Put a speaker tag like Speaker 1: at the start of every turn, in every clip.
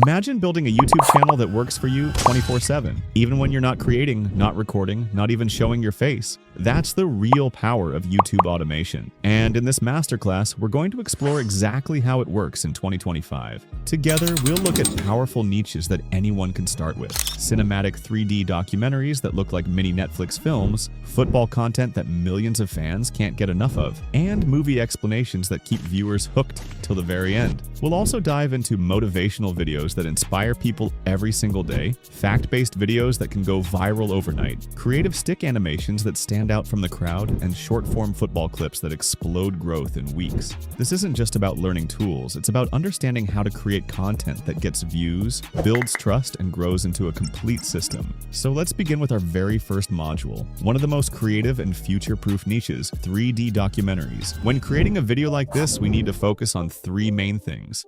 Speaker 1: Imagine building a YouTube channel that works for you 24/7, even when you're not creating, not recording, not even showing your face. That's the real power of YouTube automation. And in this masterclass, we're going to explore exactly how it works in 2025. Together, we'll look at powerful niches that anyone can start with. Cinematic 3D documentaries that look like mini Netflix films, football content that millions of fans can't get enough of, and movie explanations that keep viewers hooked till the very end. We'll also dive into motivational videos that inspire people every single day, fact-based videos that can go viral overnight, creative stick animations that stand out from the crowd, and short-form football clips that explode growth in weeks. This isn't just about learning tools, it's about understanding how to create content that gets views, builds trust, and grows into a complete system. So let's begin with our very first module, one of the most creative and future-proof niches, 3D documentaries. When creating a video like this, we need to focus on three main things: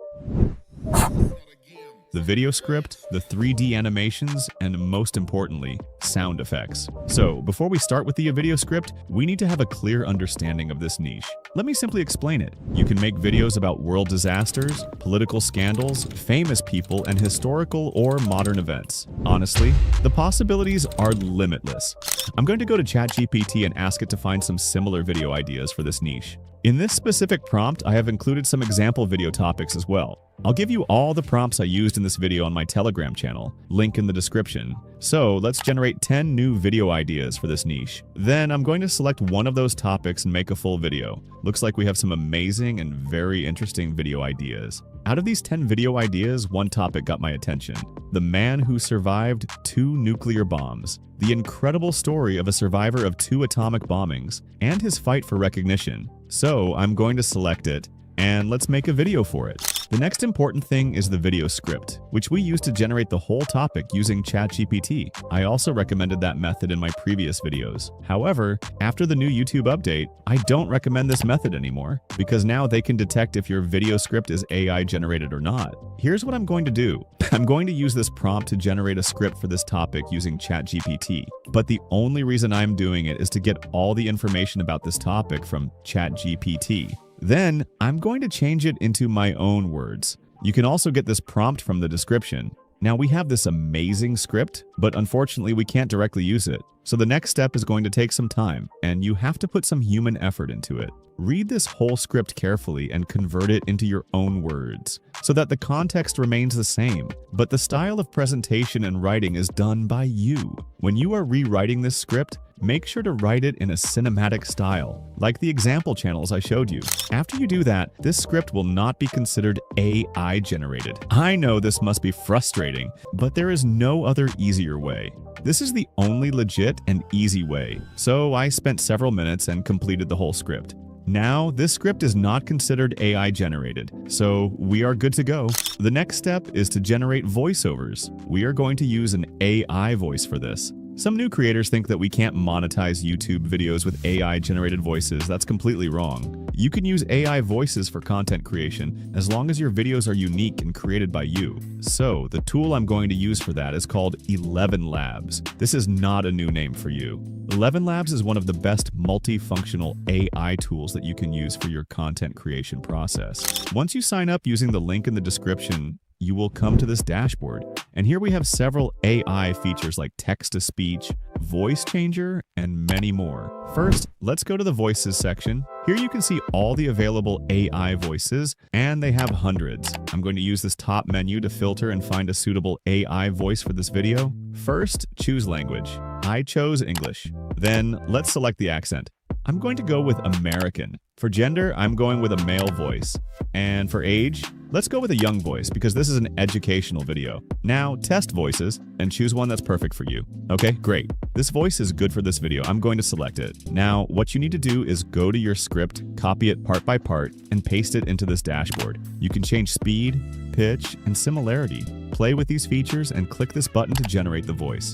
Speaker 1: the video script, the 3D animations, and most importantly, sound effects. So, before we start with the video script, we need to have a clear understanding of this niche. Let me simply explain it. You can make videos about world disasters, political scandals, famous people, and historical or modern events. Honestly, the possibilities are limitless. I'm going to go to ChatGPT and ask it to find some similar video ideas for this niche. In this specific prompt, I have included some example video topics as well. I'll give you all the prompts I used in this video on my Telegram channel, link in the description. So let's generate 10 new video ideas for this niche. Then I'm going to select one of those topics and make a full video. Looks like we have some amazing and very interesting video ideas. Out of these 10 video ideas, one topic got my attention: the man who survived 2 nuclear bombs. The incredible story of a survivor of 2 atomic bombings and his fight for recognition. So I'm going to select it, and let's make a video for it. The next important thing is the video script, which we use to generate the whole topic using ChatGPT. I also recommended that method in my previous videos. However, after the new YouTube update, I don't recommend this method anymore, because now they can detect if your video script is AI generated or not. Here's what I'm going to do. I'm going to use this prompt to generate a script for this topic using ChatGPT. But the only reason I'm doing it is to get all the information about this topic from ChatGPT. Then, I'm going to change it into my own words. You can also get this prompt from the description. Now, we have this amazing script, but unfortunately we can't directly use it. So the next step is going to take some time, and you have to put some human effort into it. Read this whole script carefully and convert it into your own words, so that the context remains the same, but the style of presentation and writing is done by you. When you are rewriting this script, make sure to write it in a cinematic style, like the example channels I showed you. After you do that, this script will not be considered AI generated. I know this must be frustrating, but there is no other easier way. This is the only legit and easy way, so I spent several minutes and completed the whole script. Now, this script is not considered AI generated, so we are good to go. The next step is to generate voiceovers. We are going to use an AI voice for this. Some new creators think that we can't monetize YouTube videos with AI-generated voices. That's completely wrong. You can use AI voices for content creation as long as your videos are unique and created by you. So, the tool I'm going to use for that is called 11 Labs. This is not a new name for you. 11 Labs is one of the best multifunctional AI tools that you can use for your content creation process. Once you sign up using the link in the description, you will come to this dashboard. And here we have several AI features like text-to-speech, voice changer, and many more. First, let's go to the voices section. Here you can see all the available AI voices, and they have hundreds. I'm going to use this top menu to filter and find a suitable AI voice for this video. First, choose language. I chose English. Then, let's select the accent. I'm going to go with American. For gender, I'm going with a male voice. And for age, let's go with a young voice because this is an educational video. Now, test voices and choose one that's perfect for you. Okay, great. This voice is good for this video. I'm going to select it. Now, what you need to do is go to your script, copy it part by part, and paste it into this dashboard. You can change speed, pitch, and similarity. Play with these features and click this button to generate the voice.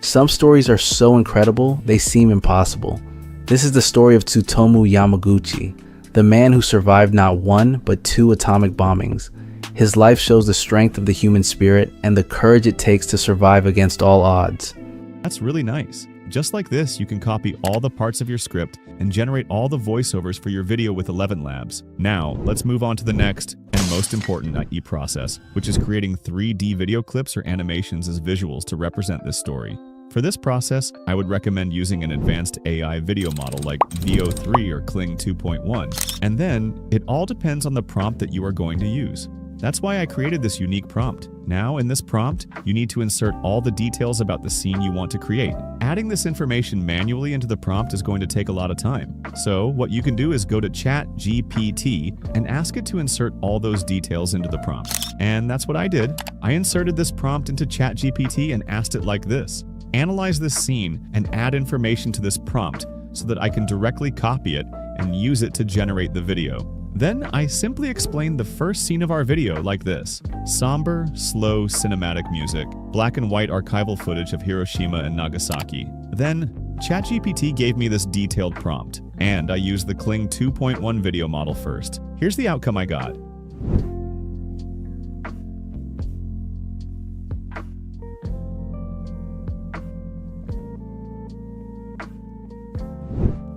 Speaker 2: Some stories are so incredible, they seem impossible. This is the story of Tsutomu Yamaguchi, the man who survived not 1 but 2 atomic bombings. His life shows the strength of the human spirit and the courage it takes to survive against all odds.
Speaker 1: That's really nice. Just like this, you can copy all the parts of your script and generate all the voiceovers for your video with 11 Labs. Now, let's move on to the next and most important process, which is creating 3D video clips or animations as visuals to represent this story. For this process, I would recommend using an advanced AI video model like VO3 or Kling 2.1. And then, it all depends on the prompt that you are going to use. That's why I created this unique prompt. Now, in this prompt, you need to insert all the details about the scene you want to create. Adding this information manually into the prompt is going to take a lot of time. So, what you can do is go to ChatGPT and ask it to insert all those details into the prompt. And that's what I did. I inserted this prompt into ChatGPT and asked it like this: analyze this scene and add information to this prompt so that I can directly copy it and use it to generate the video. Then I simply explained the first scene of our video like this: somber, slow cinematic music, black and white archival footage of Hiroshima and Nagasaki. Then ChatGPT gave me this detailed prompt, and I used the Kling 2.1 video model first. Here's the outcome I got.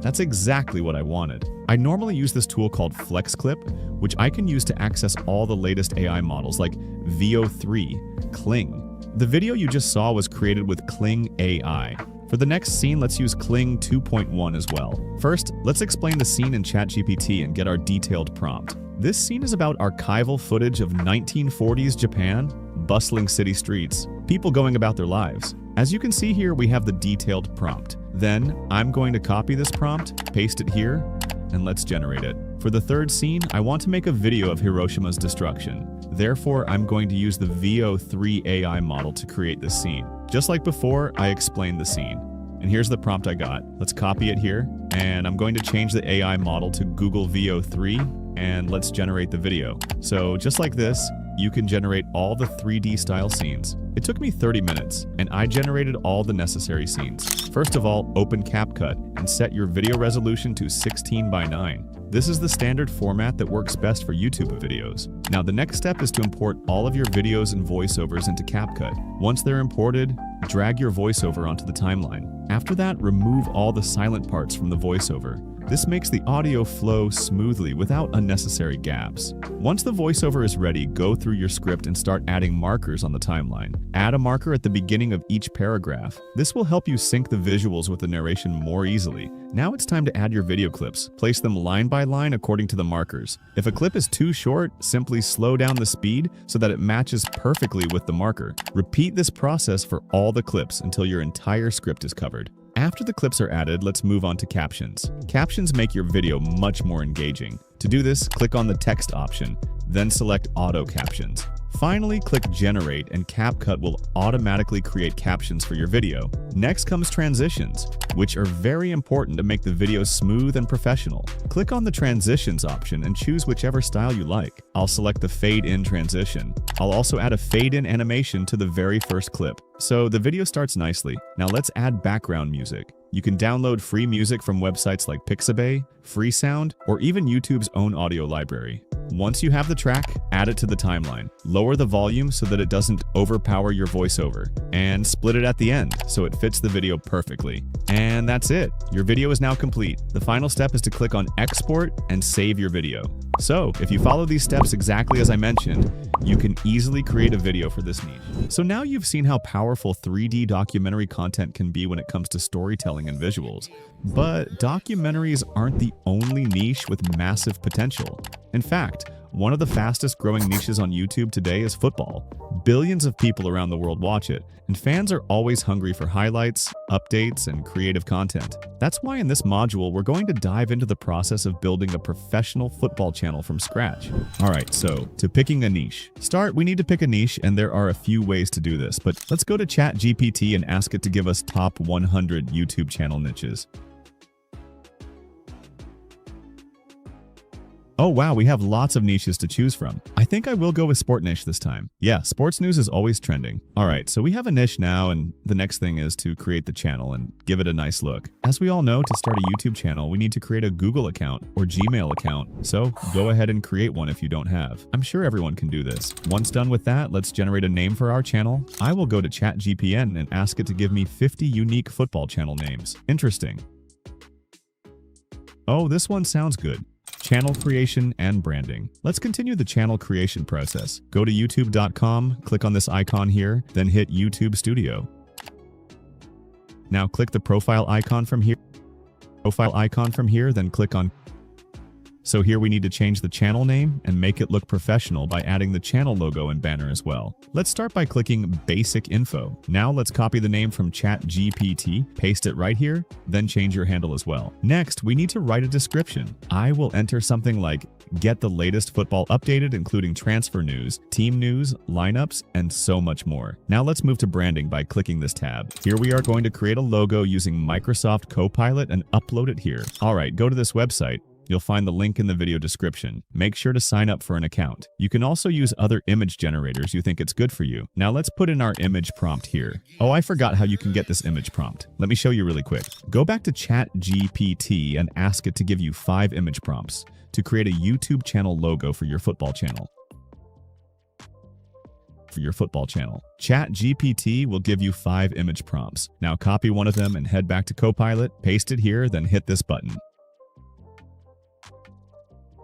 Speaker 1: That's exactly what I wanted. I normally use this tool called FlexClip, which I can use to access all the latest AI models like VO3, Kling. The video you just saw was created with Kling AI. For the next scene, let's use Kling 2.1 as well. First, let's explain the scene in ChatGPT and get our detailed prompt. This scene is about archival footage of 1940s Japan, bustling city streets, people going about their lives. As you can see here, we have the detailed prompt. Then, I'm going to copy this prompt, paste it here, and let's generate it. For the third scene, I want to make a video of Hiroshima's destruction. Therefore, I'm going to use the VO3 AI model to create this scene. Just like before, I explained the scene. And here's the prompt I got. Let's copy it here, and I'm going to change the AI model to Google VO3, and let's generate the video. So just like this, you can generate all the 3D style scenes. It took me 30 minutes, and I generated all the necessary scenes. First of all, open CapCut and set your video resolution to 16:9. This is the standard format that works best for YouTube videos. Now the next step is to import all of your videos and voiceovers into CapCut. Once they're imported, drag your voiceover onto the timeline. After that, remove all the silent parts from the voiceover. This makes the audio flow smoothly without unnecessary gaps. Once the voiceover is ready, go through your script and start adding markers on the timeline. Add a marker at the beginning of each paragraph. This will help you sync the visuals with the narration more easily. Now it's time to add your video clips. Place them line by line according to the markers. If a clip is too short, simply slow down the speed so that it matches perfectly with the marker. Repeat this process for all the clips until your entire script is covered. After the clips are added, let's move on to captions. Captions make your video much more engaging. To do this, click on the text option, then select Auto Captions. Finally, click Generate and CapCut will automatically create captions for your video. Next comes transitions, which are very important to make the video smooth and professional. Click on the Transitions option and choose whichever style you like. I'll select the Fade In transition. I'll also add a Fade In animation to the very first clip. So the video starts nicely. Now let's add background music. You can download free music from websites like Pixabay, Freesound, or even YouTube's own audio library. Once you have the track, add it to the timeline. Lower the volume so that it doesn't overpower your voiceover, and split it at the end so it fits the video perfectly. And that's it. Your video is now complete. The final step is to click on Export and save your video. So, if you follow these steps exactly as I mentioned, you can easily create a video for this niche. So now you've seen how powerful 3D documentary content can be when it comes to storytelling and visuals. But documentaries aren't the only niche with massive potential. In fact, one of the fastest growing niches on YouTube today is football. Billions of people around the world watch it, and fans are always hungry for highlights, updates, and creative content. That's why in this module, we're going to dive into the process of building a professional football channel from scratch. Alright, so to picking a niche. We need to pick a niche, and there are a few ways to do this, but let's go to ChatGPT and ask it to give us top 100 YouTube channel niches. Oh wow, we have lots of niches to choose from. I think I will go with sport niche this time. Yeah, sports news is always trending. Alright, so we have a niche now, and the next thing is to create the channel and give it a nice look. As we all know, to start a YouTube channel, we need to create a Google account or Gmail account, so go ahead and create one if you don't have. I'm sure everyone can do this. Once done with that, let's generate a name for our channel. I will go to ChatGPT and ask it to give me 50 unique football channel names. Interesting. Oh, this one sounds good. Channel creation and branding. Let's continue the channel creation process. Go to youtube.com, click on this icon here, then hit YouTube Studio. Now click the profile icon from here. Then click on. So here we need to change the channel name and make it look professional by adding the channel logo and banner as well. Let's start by clicking Basic Info. Now let's copy the name from ChatGPT, paste it right here, then change your handle as well. Next, we need to write a description. I will enter something like, get the latest football updated, including transfer news, team news, lineups, and so much more. Now let's move to branding by clicking this tab. Here we are going to create a logo using Microsoft Copilot and upload it here. All right, go to this website. You'll find the link in the video description. Make sure to sign up for an account. You can also use other image generators you think it's good for you. Now let's put in our image prompt here. Oh, I forgot how you can get this image prompt. Let me show you really quick. Go back to ChatGPT and ask it to give you 5 image prompts to create a YouTube channel logo for your football channel. ChatGPT will give you 5 image prompts. Now copy one of them and head back to Copilot, paste it here, then hit this button.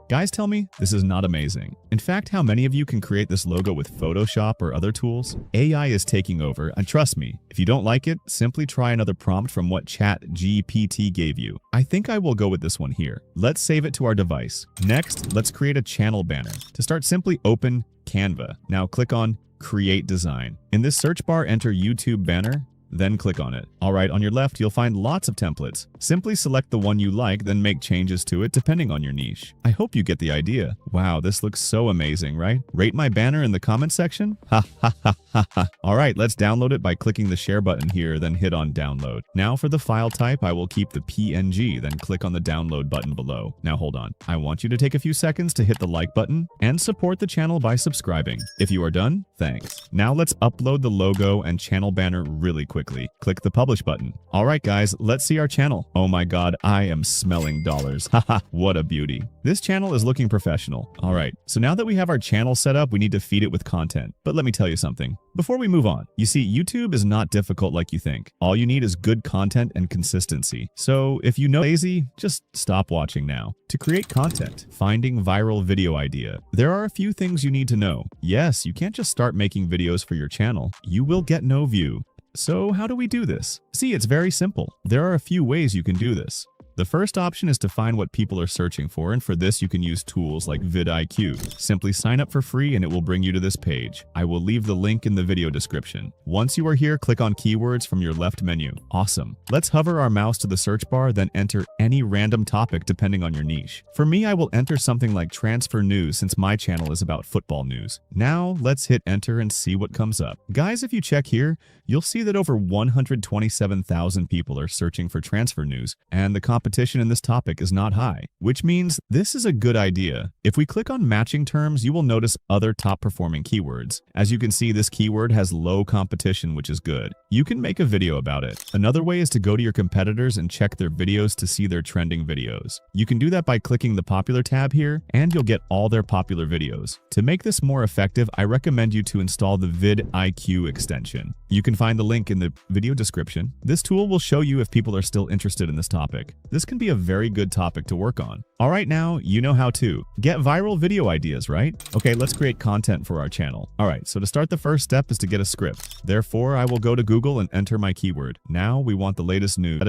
Speaker 1: Guys tell me this is not amazing. In fact, how many of you can create this logo with Photoshop or other tools? AI is taking over, and trust me, if you don't like it, simply try another prompt from what ChatGPT gave you. I think I will go with this one here. Let's save it to our device. Next, let's create a channel banner. To start, simply open Canva. Now click on Create Design. In this search bar, enter YouTube banner, then click on it. Alright, on your left, you'll find lots of templates. Simply select the one you like, then make changes to it depending on your niche. I hope you get the idea. Wow, this looks so amazing, right? Rate my banner in the comment section? Ha ha ha ha ha. Alright, let's download it by clicking the share button here, then hit on download. Now for the file type, I will keep the PNG, then click on the download button below. Now hold on. I want you to take a few seconds to hit the like button and support the channel by subscribing. If you are done, thanks. Now let's upload the logo and channel banner really quickly. Click the publish button. Alright guys, let's see our channel. Oh my god, I am smelling dollars. Haha, what a beauty. This channel is looking professional. Alright, so now that we have our channel set up, we need to feed it with content. But let me tell you something. Before we move on, you see, YouTube is not difficult like you think. All you need is good content and consistency. So if you know lazy, just stop watching now. To create content, finding viral video idea, there are a few things you need to know. Yes, you can't just start making videos for your channel. You will get no view. So how do we do this? See, it's very simple. There are a few ways you can do this. The first option is to find what people are searching for, and for this you can use tools like vidIQ. Simply sign up for free and it will bring you to this page. I will leave the link in the video description. Once you are here, click on keywords from your left menu. Awesome. Let's hover our mouse to the search bar, then enter any random topic depending on your niche. For me, I will enter something like transfer news since my channel is about football news. Now let's hit enter and see what comes up. Guys, if you check here, you'll see that over 127,000 people are searching for transfer news, and the competition in this topic is not high, which means this is a good idea. If we click on matching terms, you will notice other top performing keywords. As you can see, this keyword has low competition, which is good. You can make a video about it. Another way is to go to your competitors and check their videos to see their trending videos. You can do that by clicking the popular tab here, and you'll get all their popular videos. To make this more effective, I recommend you to install the vidIQ extension. You can find the link in the video description. This tool will show you if people are still interested in this topic. This can be a very good topic to work on. Alright, now you know how to get viral video ideas, right? Okay, let's create content for our channel. Alright, so to start, the first step is to get a script. Therefore, I will go to Google and enter my keyword. Now we want the latest news.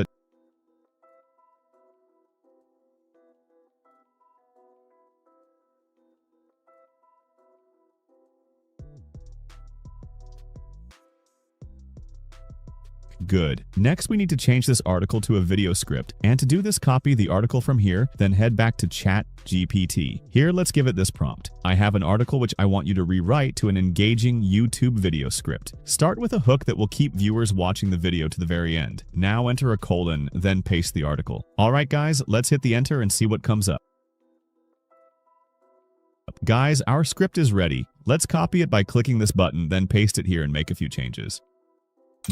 Speaker 1: Good. Next, we need to change this article to a video script. And to do this, copy the article from here, then head back to ChatGPT. Here, let's give it this prompt. I have an article which I want you to rewrite to an engaging YouTube video script. Start with a hook that will keep viewers watching the video to the very end. Now enter a colon, then paste the article. Alright guys, let's hit the enter and see what comes up. Guys, our script is ready. Let's copy it by clicking this button, then paste it here and make a few changes.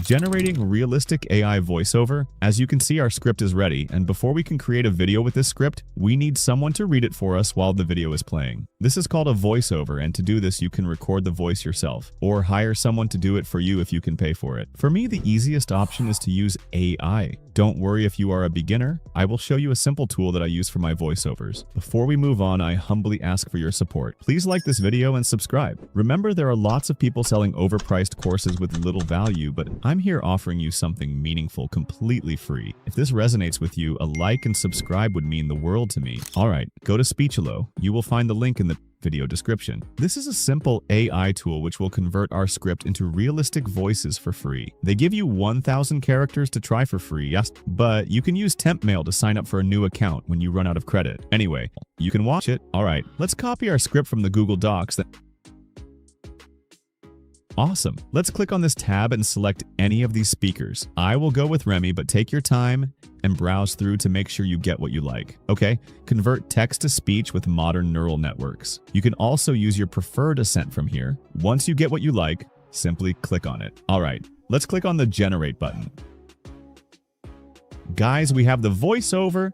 Speaker 1: Generating realistic AI voiceover. As you can see, our script is ready, and before we can create a video with this script, we need someone to read it for us while the video is playing. This is called a voiceover, and to do this, you can record the voice yourself, or hire someone to do it for you if you can pay for it. For me, the easiest option is to use AI. Don't worry if you are a beginner. I will show you a simple tool that I use for my voiceovers. Before we move on, I humbly ask for your support. Please like this video and subscribe. Remember, there are lots of people selling overpriced courses with little value, but I'm here offering you something meaningful completely free. If this resonates with you, a like and subscribe would mean the world to me. Alright, go to Speechelo. You will find the link in the video description. This is a simple AI tool which will convert our script into realistic voices for free. They give you 1,000 characters to try for free, yes, but you can use temp mail to sign up for a new account when you run out of credit. Anyway, you can watch it. Alright, let's copy our script from the Google Docs. Awesome. Let's click on this tab and select any of these speakers. I will go with Remy, but take your time and browse through to make sure you get what you like. Okay, convert text to speech with modern neural networks. You can also use your preferred assent from here. Once you get what you like, simply click on it. All right, let's click on the generate button. Guys, we have the voiceover.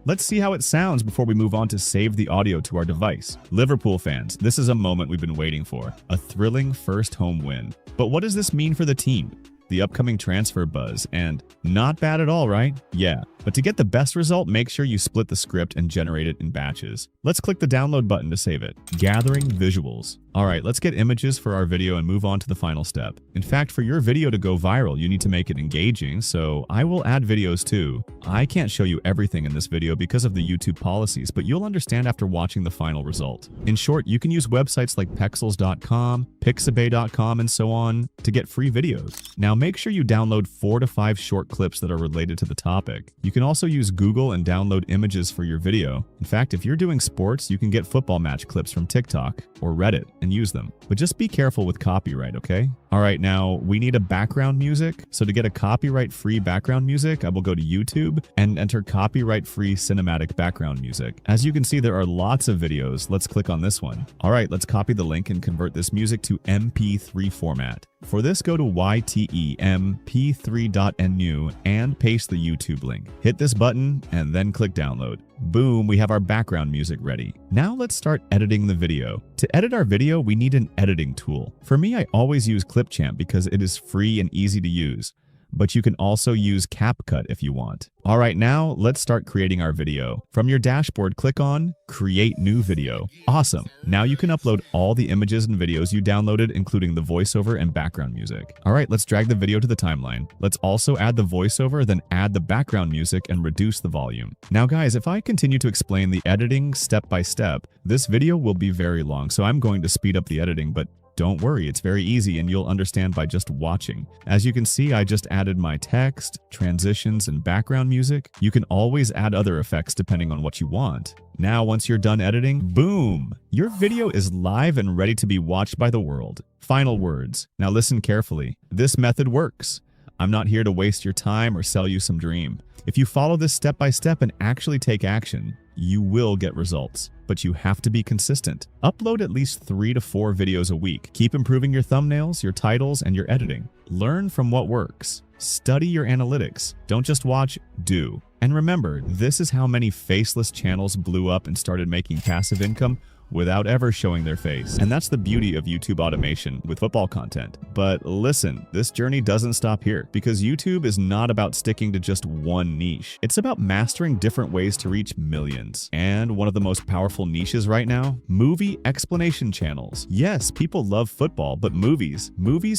Speaker 1: Let's see how it sounds before we move on to save the audio to our device. Liverpool fans, this is a moment we've been waiting for. A thrilling first home win. But what does this mean for the team? The upcoming transfer buzz, and not bad at all, right? Yeah, but to get the best result, make sure you split the script and generate it in batches. Let's click the download button to save it. Gathering visuals. All right, let's get images for our video and move on to the final step. In fact, for your video to go viral, you need to make it engaging, so I will add videos too. I can't show you everything in this video because of the YouTube policies, but you'll understand after watching the final result. In short, you can use websites like pexels.com, pixabay.com, and so on to get free videos. Now, make sure you download 4 to 5 short clips that are related to the topic. You can also use Google and download images for your video. In fact, if you're doing sports, you can get football match clips from TikTok or Reddit and use them. But just be careful with copyright, okay? All right, now we need a background music. So to get a copyright-free background music, I will go to YouTube and enter copyright-free cinematic background music. As you can see, there are lots of videos. Let's click on this one. All right, let's copy the link and convert this music to MP3 format. For this, go to ytemp3.nu and paste the YouTube link. Hit this button and then click download. Boom, we have our background music ready. Now let's start editing the video. To edit our video, we need an editing tool. For me, I always use Clipchamp because it is free and easy to use. But you can also use CapCut if you want. All right, now let's start creating our video. From your dashboard, click on Create New Video. Awesome. Now you can upload all the images and videos you downloaded, including the voiceover and background music. All right, let's drag the video to the timeline. Let's also add the voiceover, then add the background music and reduce the volume. Now guys, if I continue to explain the editing step by step, this video will be very long, so I'm going to speed up the editing, but don't worry, it's very easy and you'll understand by just watching. As you can see, I just added my text, transitions, and background music. You can always add other effects depending on what you want. Now, once you're done editing, boom! Your video is live and ready to be watched by the world. Final words. Now listen carefully. This method works. I'm not here to waste your time or sell you some dream. If you follow this step by step and actually take action, you will get results. But you have to be consistent. Upload at least 3 to 4 videos a week. Keep improving your thumbnails, your titles, and your editing. Learn from what works. Study your analytics. Don't just watch, do. And remember, this is how many faceless channels blew up and started making passive income without ever showing their face. And that's the beauty of YouTube automation with football content. But listen, this journey doesn't stop here, because YouTube is not about sticking to just one niche. It's about mastering different ways to reach millions. And one of the most powerful niches right now, movie explanation channels. Yes, people love football, but movies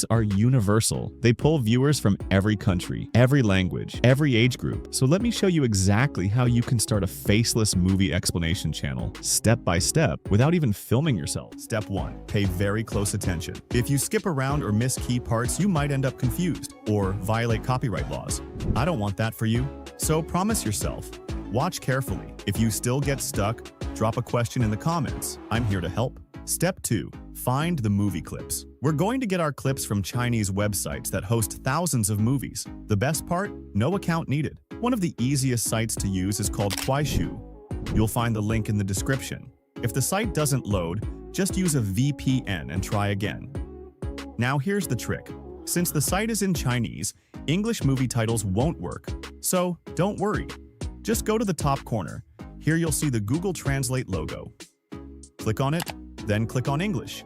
Speaker 1: are universal. They pull viewers from every country, every language, every age group. So let me show you exactly how you can start a faceless movie explanation channel, step by step, without even filming yourself. Step 1. Pay very close attention. If you skip around or miss key parts, you might end up confused or violate copyright laws. I don't want that for you. So promise yourself. Watch carefully. If you still get stuck, drop a question in the comments. I'm here to help. Step 2. Find the movie clips. We're going to get our clips from Chinese websites that host thousands of movies. The best part? No account needed. One of the easiest sites to use is called Kuaishou. You'll find the link in the description. If the site doesn't load, Just use a VPN and try again. Now here's the trick. Since the site is in Chinese, English movie titles won't work. So don't worry. Just go to the top corner. Here you'll see the Google Translate logo. Click on it, then click on English.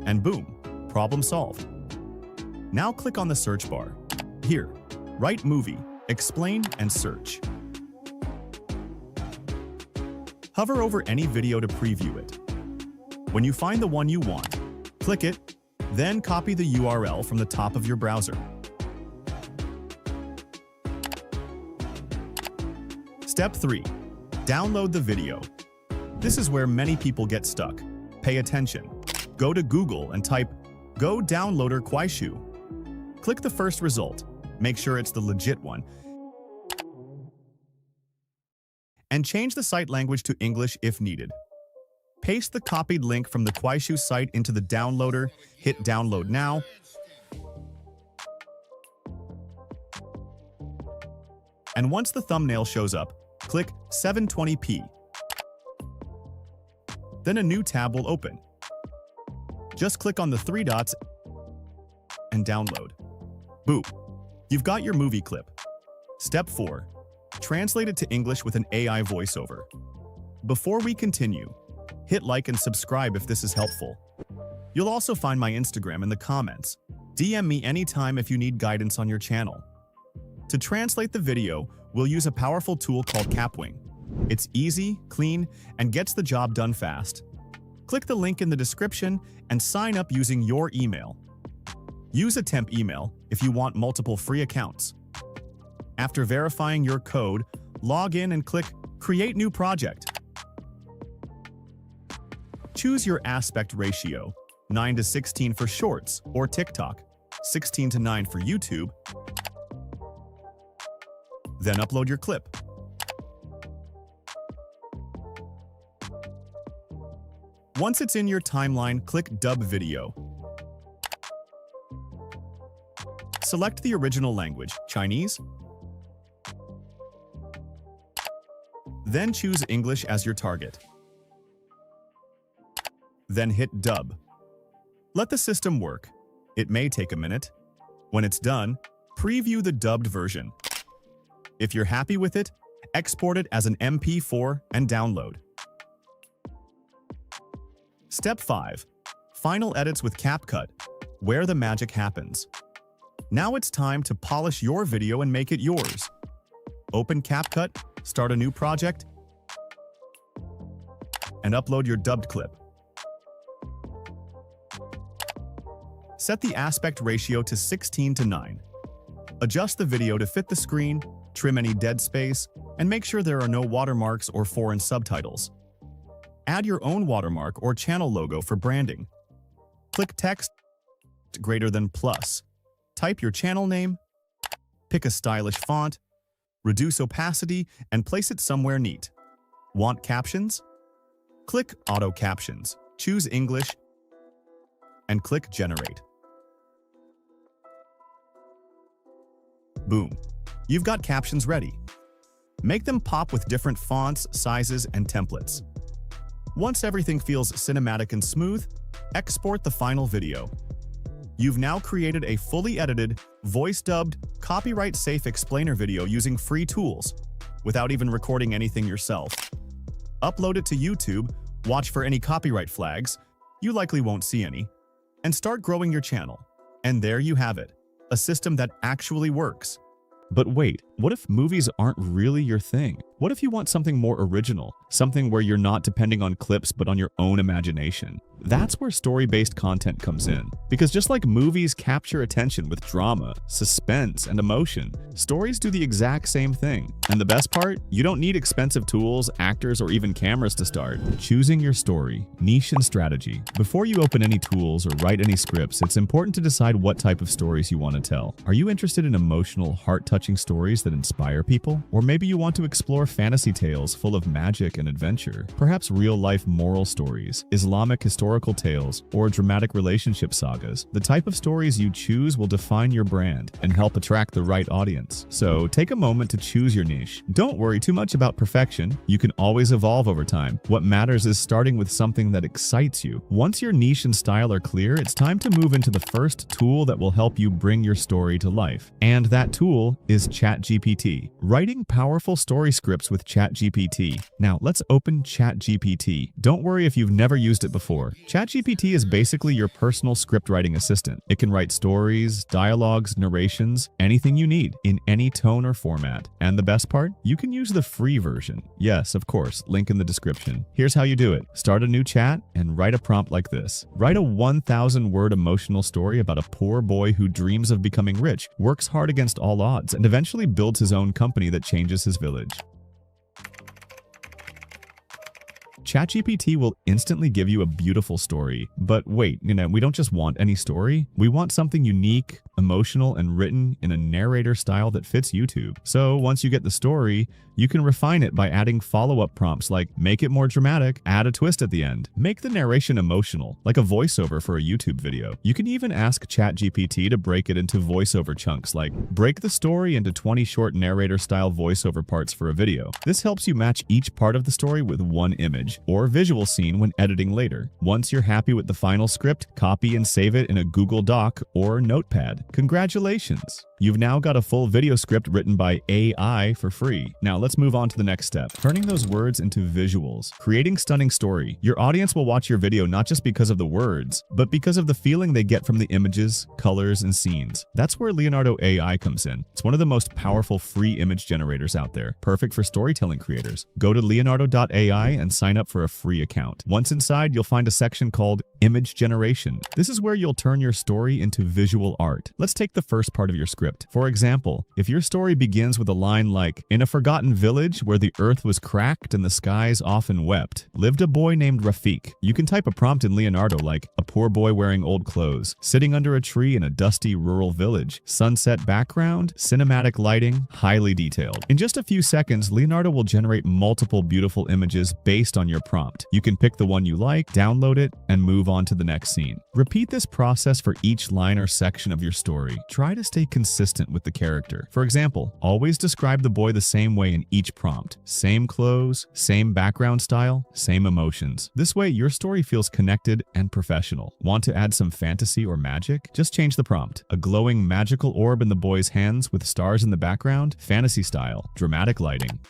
Speaker 1: And boom, problem solved. Now click on the search bar. Here, write movie, explain, and search. Hover over any video to preview it. When you find the one you want, click it, then copy the URL from the top of your browser. Step 3. Download the video. This is where many people get stuck. Pay attention. Go to Google and type Go Downloader Kuaishu. Click the first result. Make sure it's the legit one. And change the site language to English if needed. Paste the copied link from the Kuaishu site into the downloader, hit download now, and once the thumbnail shows up, click 720p. Then a new tab will open. Just click on the 3 dots and download. Boom! You've got your movie clip. Step 4. Translate it to English with an AI voiceover. Before we continue, hit like and subscribe if this is helpful. You'll also find my Instagram in the comments. DM me anytime if you need guidance on your channel. To translate the video, we'll use a powerful tool called Capwing. It's easy, clean, and gets the job done fast. Click the link in the description and sign up using your email. Use a temp email if you want multiple free accounts. After verifying your code, log in and click Create New Project. Choose your aspect ratio, 9:16 for Shorts or TikTok, 16:9 for YouTube. Then upload your clip. Once it's in your timeline, click Dub Video. Select the original language, Chinese. Then choose English as your target. Then hit Dub. Let the system work. It may take a minute. When it's done, preview the dubbed version. If you're happy with it, export it as an MP4 and download. Step 5. Final edits with CapCut, where the magic happens. Now it's time to polish your video and make it yours. Open CapCut, start a new project, and upload your dubbed clip. Set the aspect ratio to 16:9. Adjust the video to fit the screen, trim any dead space, and make sure there are no watermarks or foreign subtitles. Add your own watermark or channel logo for branding. Click text greater than plus. Type your channel name, pick a stylish font, reduce opacity, and place it somewhere neat. Want captions? Click Auto Captions, choose English, and click Generate. Boom! You've got captions ready. Make them pop with different fonts, sizes, and templates. Once everything feels cinematic and smooth, export the final video. You've now created a fully edited, voice-dubbed, copyright-safe explainer video using free tools, without even recording anything yourself. Upload it to YouTube, watch for any copyright flags, you likely won't see any, and start growing your channel. And there you have it, a system that actually works. But wait, what if movies aren't really your thing? What if you want something more original? Something where you're not depending on clips but on your own imagination? That's where story-based content comes in. Because just like movies capture attention with drama, suspense, and emotion, stories do the exact same thing. And the best part? You don't need expensive tools, actors, or even cameras to start. Choosing your story, niche, and strategy. Before you open any tools or write any scripts, it's important to decide what type of stories you want to tell. Are you interested in emotional, heart-touching stories that inspire people? Or maybe you want to explore fantasy tales full of magic and adventure, perhaps real-life moral stories, Islamic historical tales, or dramatic relationship sagas. The type of stories you choose will define your brand and help attract the right audience. So take a moment to choose your niche. Don't worry too much about perfection. You can always evolve over time. What matters is starting with something that excites you. Once your niche and style are clear, it's time to move into the first tool that will help you bring your story to life. And that tool is ChatGPT. Writing powerful story scripts with ChatGPT. Now, let's open ChatGPT. Don't worry if you've never used it before. ChatGPT is basically your personal script writing assistant. It can write stories, dialogues, narrations, anything you need, in any tone or format. And the best part? You can use the free version. Yes, of course, link in the description. Here's how you do it. Start a new chat and write a prompt like this. Write a 1,000-word emotional story about a poor boy who dreams of becoming rich, works hard against all odds, and eventually builds his own company that changes his village. ChatGPT will instantly give you a beautiful story. But wait, we don't just want any story. We want something unique, emotional, and written in a narrator style that fits YouTube. So once you get the story, you can refine it by adding follow-up prompts like make it more dramatic, add a twist at the end, make the narration emotional, like a voiceover for a YouTube video. You can even ask ChatGPT to break it into voiceover chunks, like break the story into 20 short narrator-style voiceover parts for a video. This helps you match each part of the story with one image or visual scene when editing later. Once you're happy with the final script, copy and save it in a Google Doc or Notepad. Congratulations! You've now got a full video script written by AI for free. Now let's move on to the next step, turning those words into visuals. Creating stunning story. Your audience will watch your video not just because of the words, but because of the feeling they get from the images, colors, and scenes. That's where Leonardo AI comes in. It's one of the most powerful free image generators out there, perfect for storytelling creators. Go to leonardo.ai and sign up for a free account. Once inside, you'll find a section called Image Generation. This is where you'll turn your story into visual art. Let's take the first part of your script. For example, if your story begins with a line like, "In a forgotten village where the earth was cracked and the skies often wept, lived a boy named Rafik." You can type a prompt in Leonardo like, "A poor boy wearing old clothes, sitting under a tree in a dusty rural village, sunset background, cinematic lighting, highly detailed." In just a few seconds, Leonardo will generate multiple beautiful images based on your prompt. You can pick the one you like, download it, and move on to the next scene. Repeat this process for each line or section of your story. Try to stay consistent with the character. For example, always describe the boy the same way in each prompt. Same clothes, same background style, same emotions. This way, your story feels connected and professional. Want to add some fantasy or magic? Just change the prompt. A glowing magical orb in the boy's hands with stars in the background, fantasy style, dramatic lighting.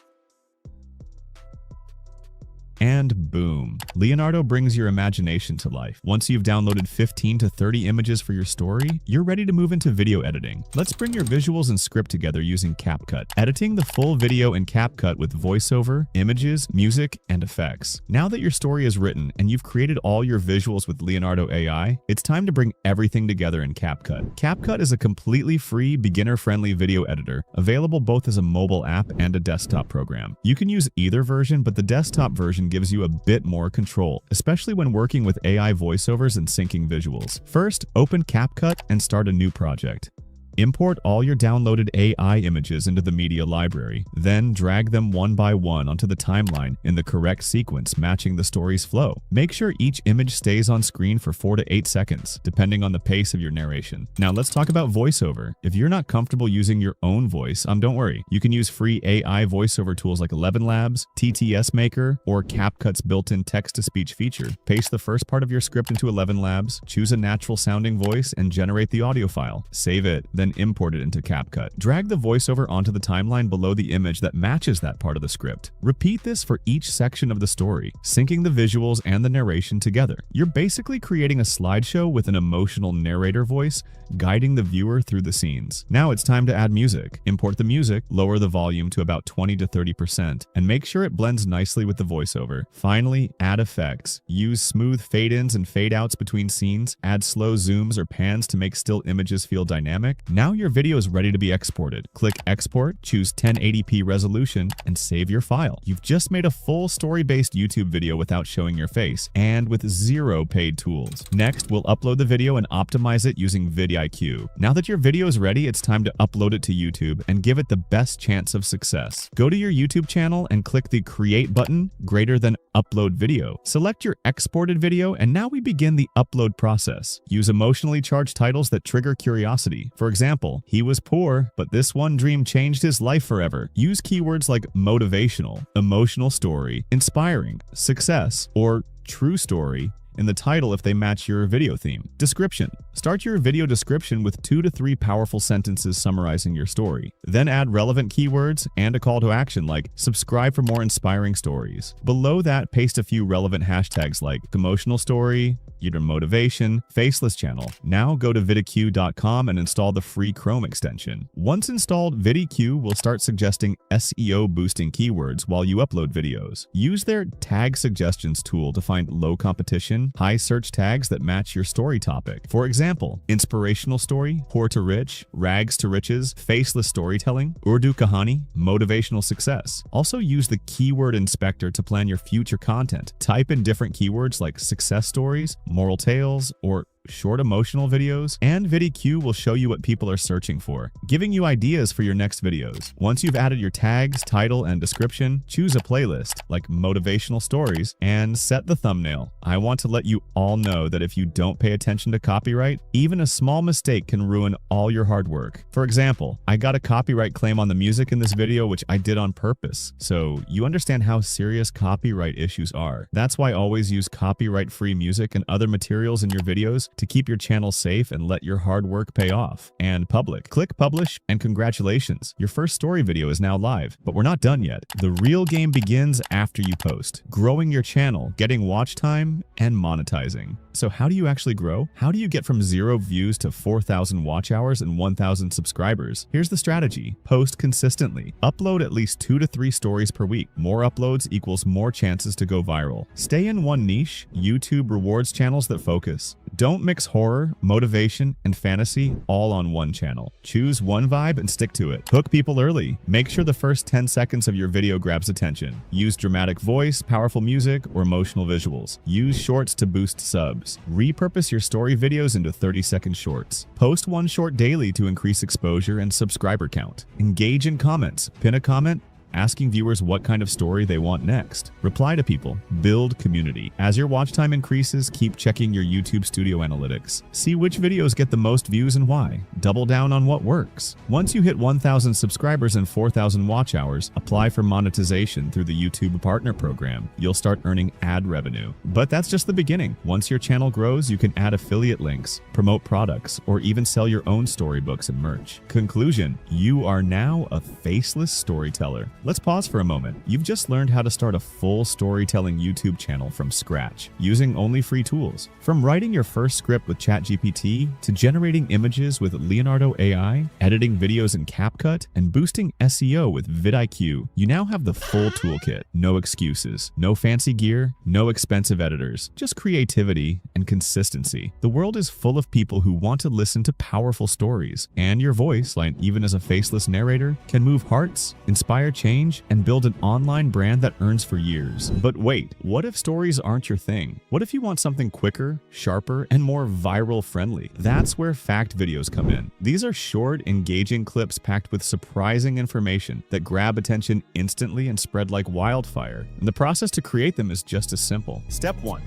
Speaker 1: And boom, Leonardo brings your imagination to life. Once you've downloaded 15 to 30 images for your story, you're ready to move into video editing. Let's bring your visuals and script together using CapCut. Editing the full video in CapCut with voiceover, images, music, and effects. Now that your story is written and you've created all your visuals with Leonardo AI, it's time to bring everything together in CapCut. CapCut is a completely free, beginner-friendly video editor, available both as a mobile app and a desktop program. You can use either version, but the desktop version gives you a bit more control, especially when working with AI voiceovers and syncing visuals. First, open CapCut and start a new project. Import all your downloaded AI images into the media library, then drag them one by one onto the timeline in the correct sequence matching the story's flow. Make sure each image stays on screen for 4 to 8 seconds, depending on the pace of your narration. Now let's talk about voiceover. If you're not comfortable using your own voice, don't worry. You can use free AI voiceover tools like 11 Labs, TTS Maker, or CapCut's built-in text-to-speech feature. Paste the first part of your script into 11 Labs, choose a natural-sounding voice, and generate the audio file. Save it, then import it into CapCut. Drag the voiceover onto the timeline below the image that matches that part of the script. Repeat this for each section of the story, syncing the visuals and the narration together. You're basically creating a slideshow with an emotional narrator voice, guiding the viewer through the scenes. Now it's time to add music. Import the music, lower the volume to about 20 to 30%, and make sure it blends nicely with the voiceover. Finally, add effects. Use smooth fade-ins and fade-outs between scenes, add slow zooms or pans to make still images feel dynamic. Now your video is ready to be exported. Click Export, choose 1080p resolution, and save your file. You've just made a full story-based YouTube video without showing your face, and with zero paid tools. Next, we'll upload the video and optimize it using vidIQ. Now that your video is ready, it's time to upload it to YouTube and give it the best chance of success. Go to your YouTube channel and click the Create button greater than Upload Video. Select your exported video, and now we begin the upload process. Use emotionally charged titles that trigger curiosity. For example, he was poor, but this one dream changed his life forever. Use keywords like motivational, emotional story, inspiring, success, or true story in the title if they match your video theme. Description. Start your video description with 2 to 3 powerful sentences summarizing your story. Then add relevant keywords and a call to action like subscribe for more inspiring stories. Below that, paste a few relevant hashtags like emotional story, your motivation, Faceless channel. Now go to vidIQ.com and install the free Chrome extension. Once installed, vidIQ will start suggesting SEO boosting keywords while you upload videos. Use their tag suggestions tool to find low competition, high search tags that match your story topic. For example, inspirational story, poor to rich, rags to riches, faceless storytelling, Urdu kahani, motivational success. Also use the keyword inspector to plan your future content. Type in different keywords like success stories, moral tales, or short emotional videos, and vidIQ will show you what people are searching for, giving you ideas for your next videos. Once you've added your tags, title, and description, choose a playlist like motivational stories and set the thumbnail. I want to let you all know that if you don't pay attention to copyright, even a small mistake can ruin all your hard work. For example, I got a copyright claim on the music in this video, which I did on purpose, so you understand how serious copyright issues are. That's why always use copyright-free music and other materials in your videos to keep your channel safe and let your hard work pay off. And public. Click publish, and congratulations, your first story video is now live. But we're not done yet. The real game begins after you post, growing your channel, getting watch time, and monetizing. So how do you actually grow? How do you get from 0 views to 4,000 watch hours and 1,000 subscribers? Here's the strategy. Post consistently. Upload at least 2 to 3 stories per week. More uploads equals more chances to go viral. Stay in one niche. YouTube rewards channels that focus. Don't mix horror, motivation, and fantasy all on one channel. Choose one vibe and stick to it. Hook people early. Make sure the first 10 seconds of your video grabs attention. Use dramatic voice, powerful music, or emotional visuals. Use shorts to boost subs. Repurpose your story videos into 30-second shorts. Post one short daily to increase exposure and subscriber count. Engage in comments. Pin a comment asking viewers what kind of story they want next. Reply to people. Build community. As your watch time increases, keep checking your YouTube Studio analytics. See which videos get the most views and why. Double down on what works. Once you hit 1,000 subscribers and 4,000 watch hours, apply for monetization through the YouTube Partner Program. You'll start earning ad revenue. But that's just the beginning. Once your channel grows, you can add affiliate links, promote products, or even sell your own storybooks and merch. Conclusion: you are now a faceless storyteller. Let's pause for a moment. You've just learned how to start a full storytelling YouTube channel from scratch, using only free tools. From writing your first script with ChatGPT, to generating images with Leonardo AI, editing videos in CapCut, and boosting SEO with vidIQ, you now have the full toolkit. No excuses, no fancy gear, no expensive editors, just creativity and consistency. The world is full of people who want to listen to powerful stories, and your voice, like even as a faceless narrator, can move hearts, inspire change, and build an online brand that earns for years. But wait, what if stories aren't your thing? What if you want something quicker, sharper, and more viral friendly? That's where fact videos come in. These are short, engaging clips packed with surprising information that grab attention instantly and spread like wildfire. And the process to create them is just as simple. Step 1.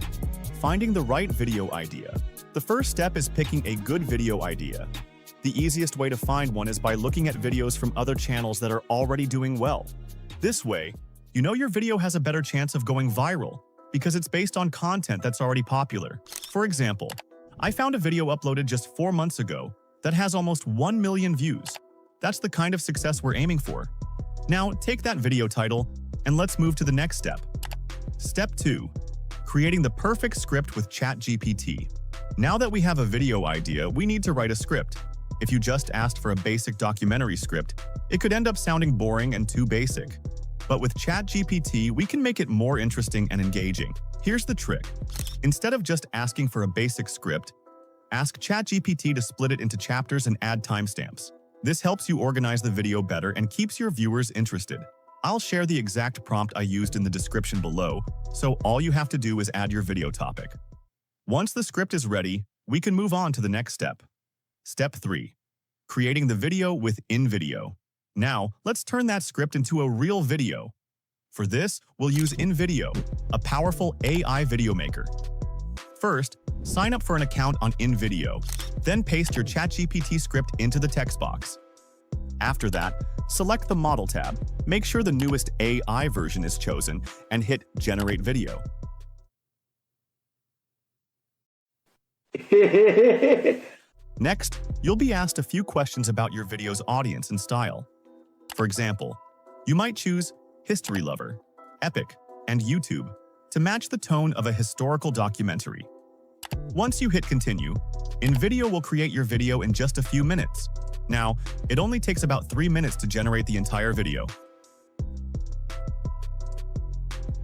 Speaker 1: Finding the right video idea. The first step is picking a good video idea. The easiest way to find one is by looking at videos from other channels that are already doing well. This way, you know your video has a better chance of going viral because it's based on content that's already popular. For example, I found a video uploaded just 4 months ago that has almost 1 million views. That's the kind of success we're aiming for. Now, take that video title and let's move to the next step. Step 2. Creating the perfect script with ChatGPT. Now that we have a video idea, we need to write a script. If you just asked for a basic documentary script, it could end up sounding boring and too basic. But with ChatGPT, we can make it more interesting and engaging. Here's the trick. Instead of just asking for a basic script, Ask ChatGPT to split it into chapters and add timestamps. This helps you organize the video better and keeps your viewers interested. I'll share the exact prompt I used in the description below, so all you have to do is add your video topic. Once the script is ready, we can move on to the next step. Step 3. Creating the video with InVideo. Now, let's turn that script into a real video. For this, we'll use InVideo, a powerful AI video maker. First, sign up for an account on InVideo, then paste your ChatGPT script into the text box. After that, select the Model tab, make sure the newest AI version is chosen, and hit Generate Video. Next, you'll be asked a few questions about your video's audience and style. For example, you might choose History Lover, Epic, and YouTube to match the tone of a historical documentary. Once you hit Continue, InVideo will create your video in just a few minutes. Now, it only takes about 3 minutes to generate the entire video.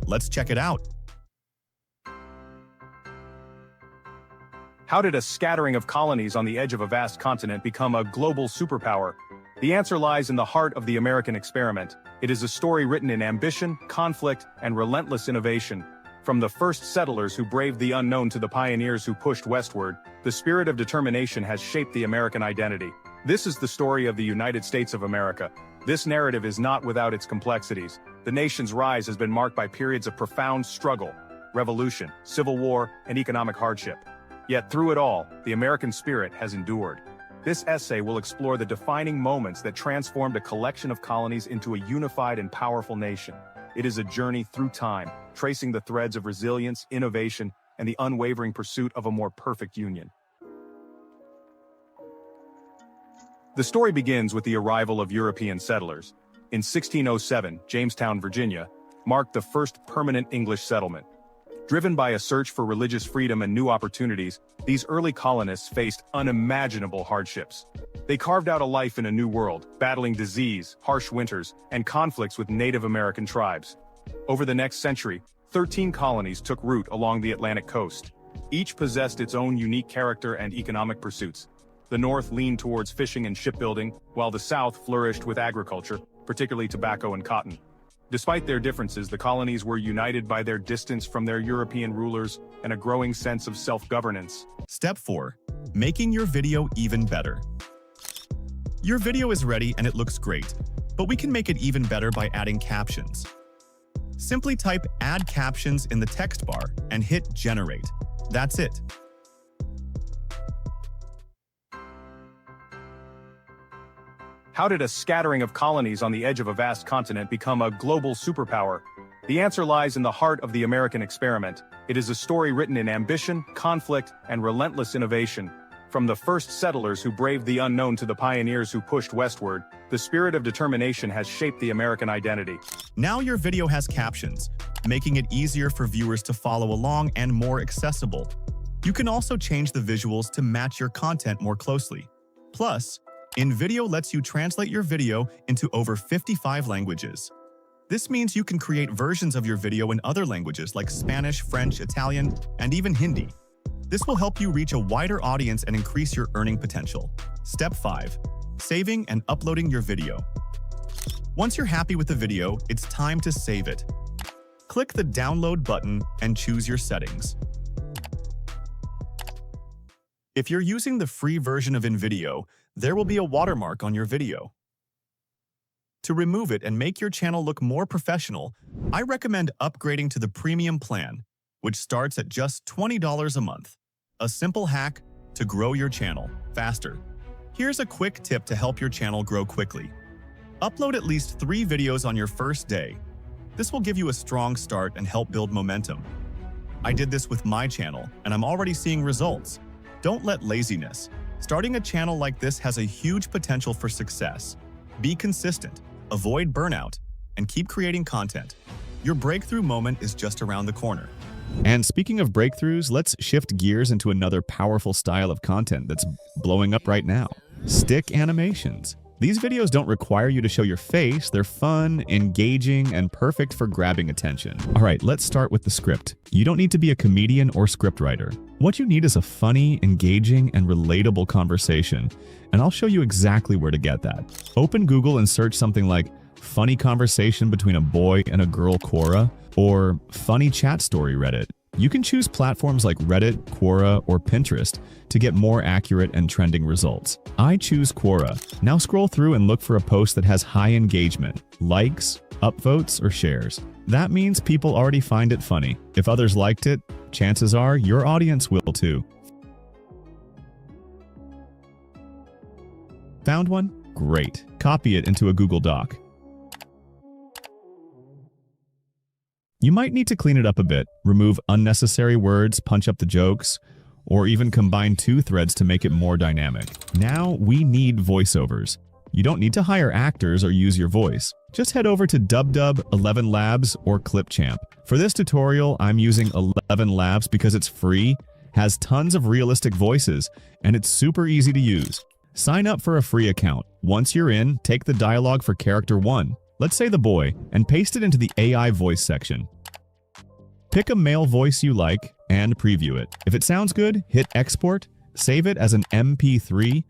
Speaker 1: Let's check it out.
Speaker 3: How did a scattering of colonies on the edge of a vast continent become a global superpower? The answer lies in the heart of the American experiment. It is a story written in ambition, conflict, and relentless innovation. From the first settlers who braved the unknown to the pioneers who pushed westward, the spirit of determination has shaped the American identity. This is the story of the United States of America. This narrative is not without its complexities. The nation's rise has been marked by periods of profound struggle, revolution, civil war, and economic hardship. Yet through it all, the American spirit has endured. This essay will explore the defining moments that transformed a collection of colonies into a unified and powerful nation. It is a journey through time, tracing the threads of resilience, innovation, and the unwavering pursuit of a more perfect union. The story begins with the arrival of European settlers. In 1607, Jamestown, Virginia, marked the first permanent English settlement. Driven by a search for religious freedom and new opportunities, these early colonists faced unimaginable hardships. They carved out a life in a new world, battling disease, harsh winters, and conflicts with Native American tribes. Over the next century, 13 colonies took root along the Atlantic coast. Each possessed its own unique character and economic pursuits. The North leaned towards fishing and shipbuilding, while the South flourished with agriculture, particularly tobacco and cotton. Despite their differences, the colonies were united by their distance from their European rulers and a growing sense of self-governance.
Speaker 1: Step 4. Making your video even better. Your video is ready and it looks great, but we can make it even better by adding captions. Simply type Add Captions in the text bar and hit Generate. That's it.
Speaker 3: How did a scattering of colonies on the edge of a vast continent become a global superpower? The answer lies in the heart of the American experiment. It is a story written in ambition, conflict, and relentless innovation. From the first settlers who braved the unknown to the pioneers who pushed westward, the spirit of determination has shaped the American identity.
Speaker 1: Now your video has captions, making it easier for viewers to follow along and more accessible. You can also change the visuals to match your content more closely. Plus, InVideo lets you translate your video into over 55 languages. This means you can create versions of your video in other languages like Spanish, French, Italian, and even Hindi. This will help you reach a wider audience and increase your earning potential. Step 5. Saving and uploading your video. Once you're happy with the video, it's time to save it. Click the Download button and choose your settings. If you're using the free version of InVideo, there will be a watermark on your video. To remove it and make your channel look more professional, I recommend upgrading to the premium plan, which starts at just $20 a month. A simple hack to grow your channel faster. Here's a quick tip to help your channel grow quickly. Upload at least 3 videos on your first day. This will give you a strong start and help build momentum. I did this with my channel, and I'm already seeing results. Don't let laziness. Starting a channel like this has a huge potential for success. Be consistent, avoid burnout, and keep creating content. Your breakthrough moment is just around the corner. And speaking of breakthroughs, let's shift gears into another powerful style of content that's blowing up right now. Stick animations. These videos don't require you to show your face. They're fun, engaging, and perfect for grabbing attention. All right, let's start with the script. You don't need to be a comedian or scriptwriter. What you need is a funny, engaging, and relatable conversation, and I'll show you exactly where to get that. Open Google and search something like funny conversation between a boy and a girl Quora, or funny chat story Reddit. You can choose platforms like Reddit, Quora, or Pinterest to get more accurate and trending results. I choose Quora. Now scroll through and look for a post that has high engagement, likes, upvotes, or shares. That means people already find it funny. If others liked it, chances are your audience will too. Found one? Great. Copy it into a Google Doc. You might need to clean it up a bit, remove unnecessary words, punch up the jokes, or even combine two threads to make it more dynamic. Now we need voiceovers. You don't need to hire actors or use your voice. Just head over to DubDub, 11 Labs, or Clipchamp. For this tutorial, I'm using 11 Labs because it's free, has tons of realistic voices, and it's super easy to use. Sign up for a free account. Once you're in, take the dialogue for character 1, let's say the boy, and paste it into the AI voice section. Pick a male voice you like and preview it. If it sounds good, hit export, save it as an MP3,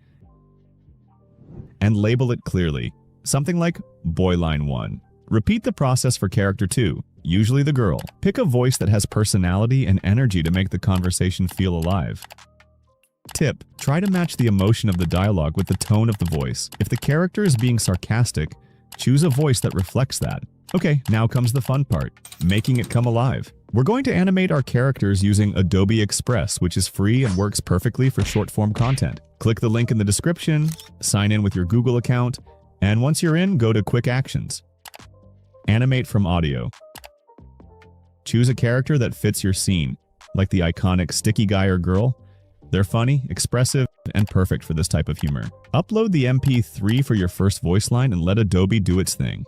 Speaker 1: and label it clearly. Something like Boyline 1. Repeat the process for character 2, usually the girl. Pick a voice that has personality and energy to make the conversation feel alive. Tip: try to match the emotion of the dialogue with the tone of the voice. If the character is being sarcastic, choose a voice that reflects that. Okay, now comes the fun part, making it come alive. We're going to animate our characters using Adobe Express, which is free and works perfectly for short-form content. Click the link in the description, sign in with your Google account, and once you're in, go to Quick Actions. Animate from audio. Choose a character that fits your scene, like the iconic sticky guy or girl. They're funny, expressive, and perfect for this type of humor. Upload the MP3 for your first voice line and let Adobe do its thing.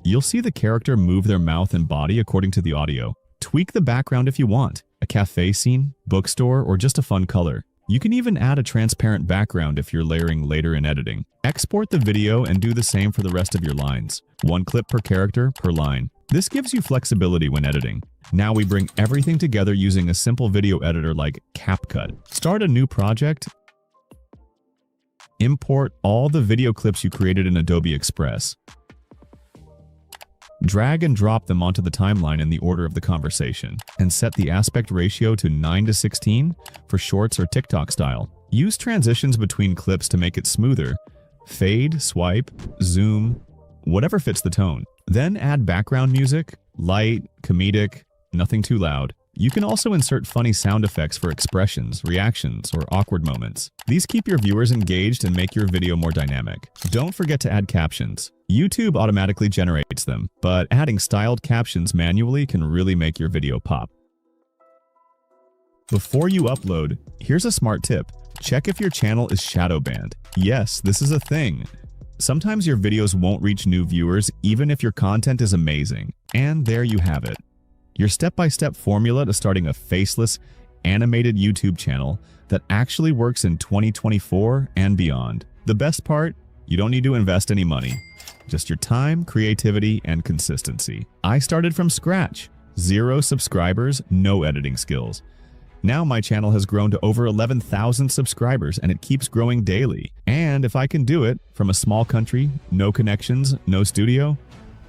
Speaker 1: You'll see the character move their mouth and body according to the audio. Tweak the background if you want, a cafe scene, bookstore, or just a fun color. You can even add a transparent background if you're layering later in editing. Export the video and do the same for the rest of your lines. One clip per character, per line. This gives you flexibility when editing. Now we bring everything together using a simple video editor like CapCut. Start a new project. Import all the video clips you created in Adobe Express. Drag and drop them onto the timeline in the order of the conversation, and set the aspect ratio to 9:16 for shorts or TikTok style. Use transitions between clips to make it smoother. Fade, swipe, zoom, whatever fits the tone. Then add background music, light, comedic, nothing too loud. You can also insert funny sound effects for expressions, reactions, or awkward moments. These keep your viewers engaged and make your video more dynamic. Don't forget to add captions. YouTube automatically generates them, but adding styled captions manually can really make your video pop. Before you upload, here's a smart tip. Check if your channel is shadow banned. Yes, this is a thing. Sometimes your videos won't reach new viewers even if your content is amazing. And there you have it. Your step-by-step formula to starting a faceless, animated YouTube channel that actually works in 2024 and beyond. The best part? You don't need to invest any money. Just your time, creativity, and consistency. I started from scratch. 0 subscribers, no editing skills. Now my channel has grown to over 11,000 subscribers and it keeps growing daily. And if I can do it from a small country, no connections, no studio,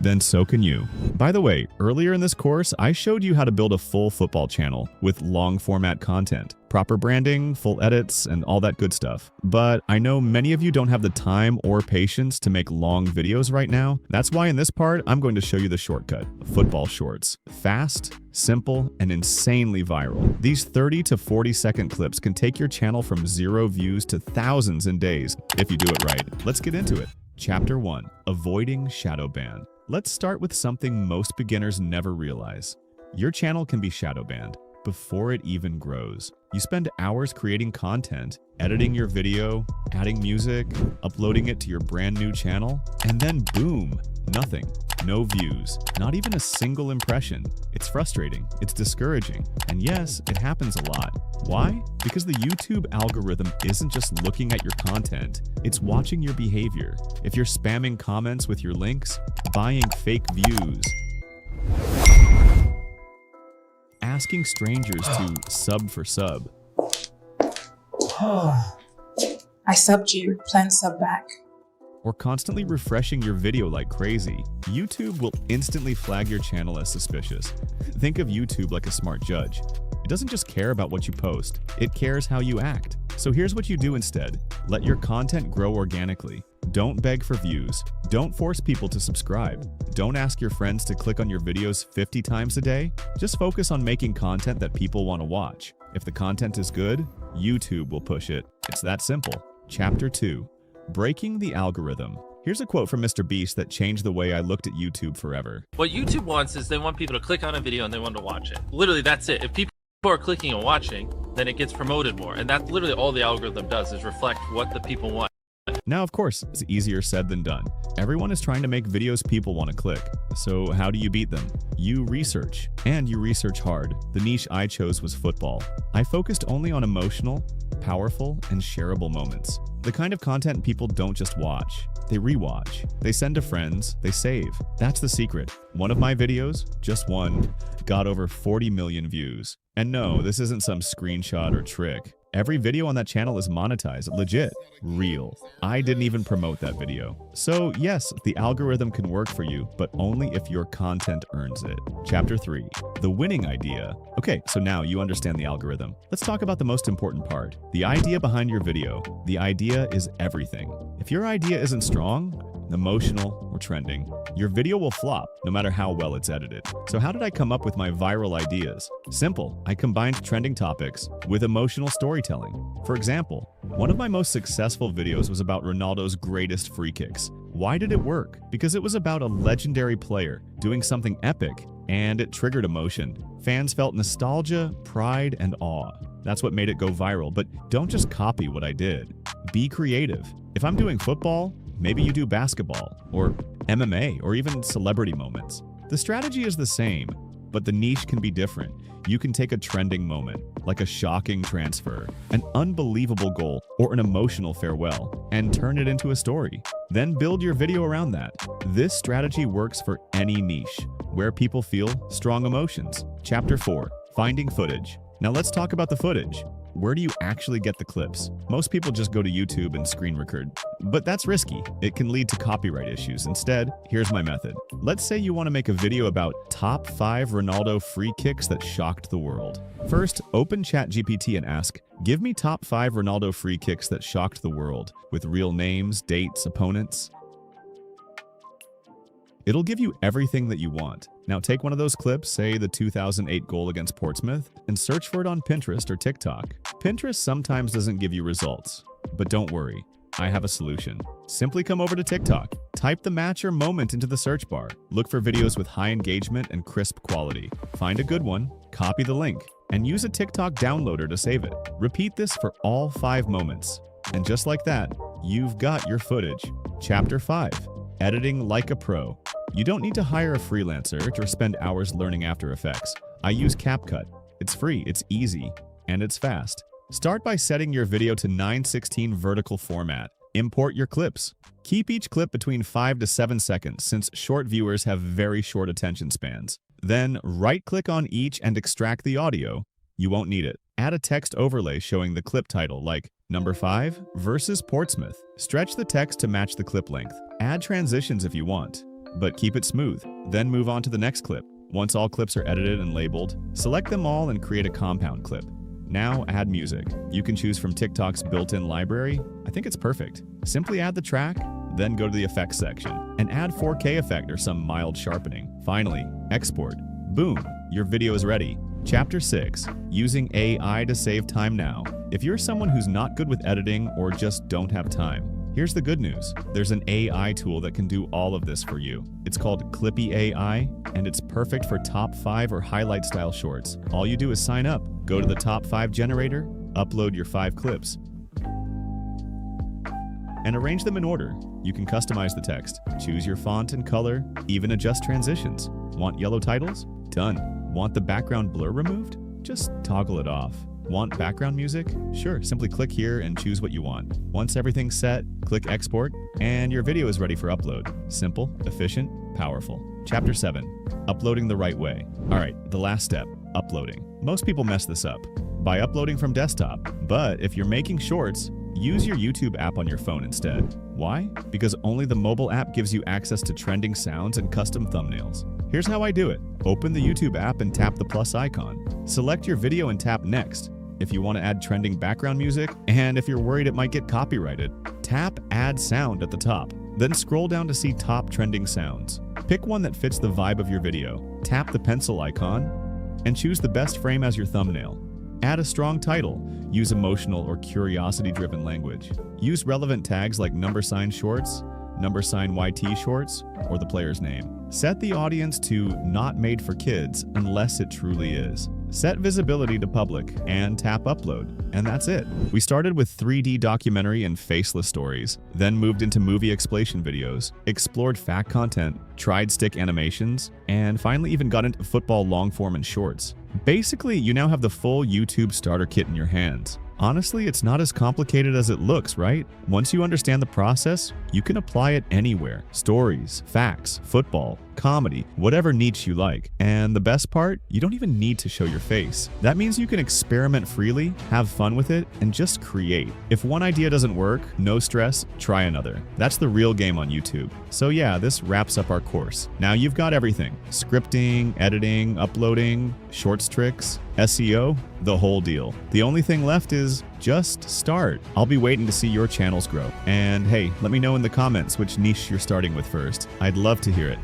Speaker 1: then so can you. By the way, earlier in this course, I showed you how to build a full football channel with long format content, proper branding, full edits, and all that good stuff. But I know many of you don't have the time or patience to make long videos right now. That's why in this part, I'm going to show you the shortcut, football shorts. Fast, simple, and insanely viral. These 30 to 40 second clips can take your channel from 0 views to thousands in days if you do it right. Let's get into it. Chapter 1. Avoiding shadow ban. Let's start with something most beginners never realize. Your channel can be shadow banned before it even grows. You spend hours creating content, editing your video, adding music, uploading it to your brand new channel, and then boom, nothing. No views, not even a single impression. It's frustrating, it's discouraging, and yes, it happens a lot. Why? Because the YouTube algorithm isn't just looking at your content, it's watching your behavior. If you're spamming comments with your links, buying fake views, asking strangers to sub for sub.
Speaker 4: I subbed you, plan sub back.
Speaker 1: Or constantly refreshing your video like crazy, YouTube will instantly flag your channel as suspicious. Think of YouTube like a smart judge. It doesn't just care about what you post, it cares how you act. So here's what you do instead. Let your content grow organically. Don't beg for views. Don't force people to subscribe. Don't ask your friends to click on your videos 50 times a day. Just focus on making content that people want to watch. If the content is good, YouTube will push it. It's that simple. Chapter 2. Breaking the algorithm. Here's a quote from Mr. Beast that changed the way I looked at YouTube forever.
Speaker 5: What YouTube wants is they want people to click on a video and they want to watch it. Literally, that's it. If people are clicking and watching, then it gets promoted more. And that's literally all the algorithm does, is reflect what the people want.
Speaker 1: Now, of course, it's easier said than done. Everyone is trying to make videos people want to click. So how do you beat them? You research, and you research hard. The niche I chose was football. I focused only on emotional, powerful, and shareable moments. The kind of content people don't just watch. They rewatch. They send to friends. They save. That's the secret. One of my videos, just one, got over 40 million views. And no, this isn't some screenshot or trick. Every video on that channel is monetized, legit, real. I didn't even promote that video. So yes, the algorithm can work for you, but only if your content earns it. Chapter 3. The winning idea. Okay, so now you understand the algorithm. Let's talk about the most important part. The idea behind your video. The idea is everything. If your idea isn't strong, emotional, or trending, your video will flop no matter how well it's edited. So how did I come up with my viral ideas? Simple. I combined trending topics with emotional storytelling. For example, one of my most successful videos was about Ronaldo's greatest free kicks. Why did it work? Because it was about a legendary player doing something epic, and it triggered emotion. Fans felt nostalgia, pride, and awe. That's what made it go viral, but don't just copy what I did. Be creative. If I'm doing football, maybe you do basketball, or MMA, or even celebrity moments. The strategy is the same, but the niche can be different. You can take a trending moment, like a shocking transfer, an unbelievable goal, or an emotional farewell, and turn it into a story. Then build your video around that. This strategy works for any niche, where people feel strong emotions. Chapter 4. Finding footage. Now let's talk about the footage. Where do you actually get the clips? Most people just go to YouTube and screen record, but that's risky. It can lead to copyright issues. Instead, here's my method. Let's say you want to make a video about top 5 Ronaldo free kicks that shocked the world. First, open ChatGPT and ask, give me top 5 Ronaldo free kicks that shocked the world, with real names, dates, opponents. It'll give you everything that you want. Now take one of those clips, say the 2008 goal against Portsmouth, and search for it on Pinterest or TikTok. Pinterest sometimes doesn't give you results, but don't worry, I have a solution. Simply come over to TikTok, type the match or moment into the search bar, look for videos with high engagement and crisp quality. Find a good one, copy the link, and use a TikTok downloader to save it. Repeat this for all 5 moments. And just like that, you've got your footage. Chapter 5. Editing like a pro. You don't need to hire a freelancer or spend hours learning After Effects. I use CapCut. It's free, it's easy, and it's fast. Start by setting your video to 9:16 vertical format. Import your clips. Keep each clip between 5 to 7 seconds since short viewers have very short attention spans. Then right-click on each and extract the audio. You won't need it. Add a text overlay showing the clip title like Number 5 versus Portsmouth. Stretch the text to match the clip length. Add transitions if you want, but keep it smooth. Then move on to the next clip. Once all clips are edited and labeled, select them all and create a compound clip. Now add music. You can choose from TikTok's built-in library. I think it's perfect. Simply add the track, then go to the effects section and add 4K effect or some mild sharpening. Finally, export. Boom, your video is ready. Chapter 6. Using AI to save time now. If you're someone who's not good with editing or just don't have time, here's the good news. There's an AI tool that can do all of this for you. It's called Clippy AI, and it's perfect for top 5 or highlight style shorts. All you do is sign up, go to the top 5 generator, upload your 5 clips, and arrange them in order. You can customize the text, choose your font and color, even adjust transitions. Want yellow titles? Done. Want the background blur removed? Just toggle it off. Want background music? Sure, simply click here and choose what you want. Once everything's set, click export, and your video is ready for upload. Simple, efficient, powerful. Chapter 7. Uploading the right way. Alright, the last step. uploading. Most people mess this up by uploading from desktop, but if you're making shorts, use your YouTube app on your phone instead. Why? Because only the mobile app gives you access to trending sounds and custom thumbnails. Here's how I do it. Open the YouTube app and tap the plus icon. Select your video and tap Next if you want to add trending background music, and if you're worried it might get copyrighted, tap Add Sound at the top. Then scroll down to see top trending sounds. Pick one that fits the vibe of your video. Tap the pencil icon and choose the best frame as your thumbnail. Add a strong title. Use emotional or curiosity-driven language. Use relevant tags like $shorts, $YT shorts, or the player's name. Set the audience to not made for kids unless it truly is. Set visibility to public and tap upload, and that's it. We started with 3D documentary and faceless stories, then moved into movie explanation videos, explored fact content, tried stick animations, and finally even got into football long form and shorts. Basically, you now have the full YouTube starter kit in your hands. Honestly, it's not as complicated as it looks, right? Once you understand the process, you can apply it anywhere. Stories, facts, football, comedy, whatever niche you like. And the best part, you don't even need to show your face. That means you can experiment freely, have fun with it, and just create. If one idea doesn't work, no stress, try another. That's the real game on YouTube. So yeah, this wraps up our course. Now you've got everything: scripting, editing, uploading, shorts tricks, SEO, the whole deal. The only thing left is just start. I'll be waiting to see your channels grow. And hey, let me know in the comments which niche you're starting with first. I'd love to hear it.